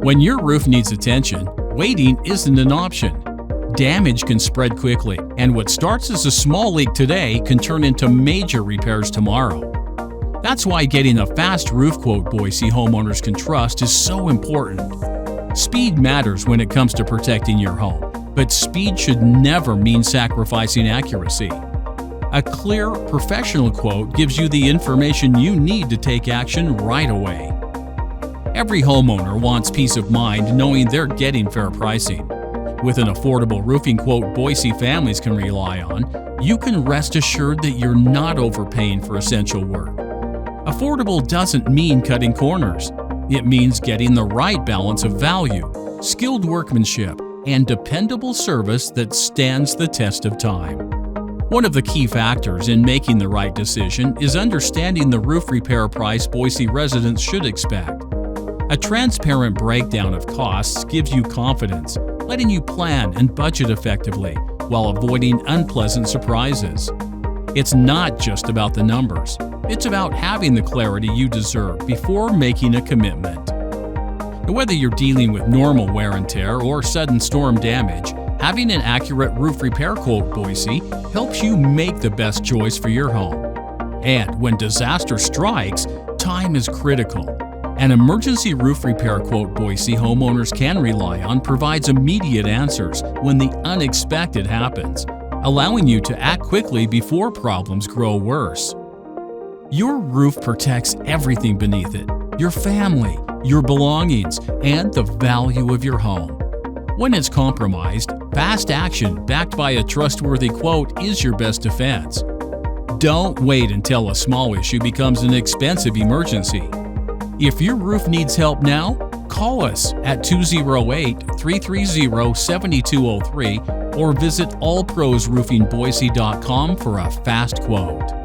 When your roof needs attention, waiting isn't an option. Damage can spread quickly, and what starts as a small leak today can turn into major repairs tomorrow. That's why getting a fast roof quote Boise homeowners can trust is so important. Speed matters when it comes to protecting your home, but speed should never mean sacrificing accuracy. A clear, professional quote gives you the information you need to take action right away. Every homeowner wants peace of mind knowing they're getting fair pricing. With an affordable roofing quote Boise families can rely on, you can rest assured that you're not overpaying for essential work. Affordable doesn't mean cutting corners. It means getting the right balance of value, skilled workmanship, and dependable service that stands the test of time. One of the key factors in making the right decision is understanding the roof repair price Boise residents should expect. A transparent breakdown of costs gives you confidence, letting you plan and budget effectively while avoiding unpleasant surprises. It's not just about the numbers. It's about having the clarity you deserve before making a commitment. Whether you're dealing with normal wear and tear or sudden storm damage, having an accurate roof repair quote Boise helps you make the best choice for your home. And when disaster strikes, time is critical. An emergency roof repair quote Boise homeowners can rely on provides immediate answers when the unexpected happens, allowing you to act quickly before problems grow worse. Your roof protects everything beneath it: your family, your belongings, and the value of your home. When it's compromised, fast action backed by a trustworthy quote is your best defense. Don't wait until a small issue becomes an expensive emergency. If your roof needs help now, call us at 208-330-7203 or visit allprosroofingboise.com for a fast quote.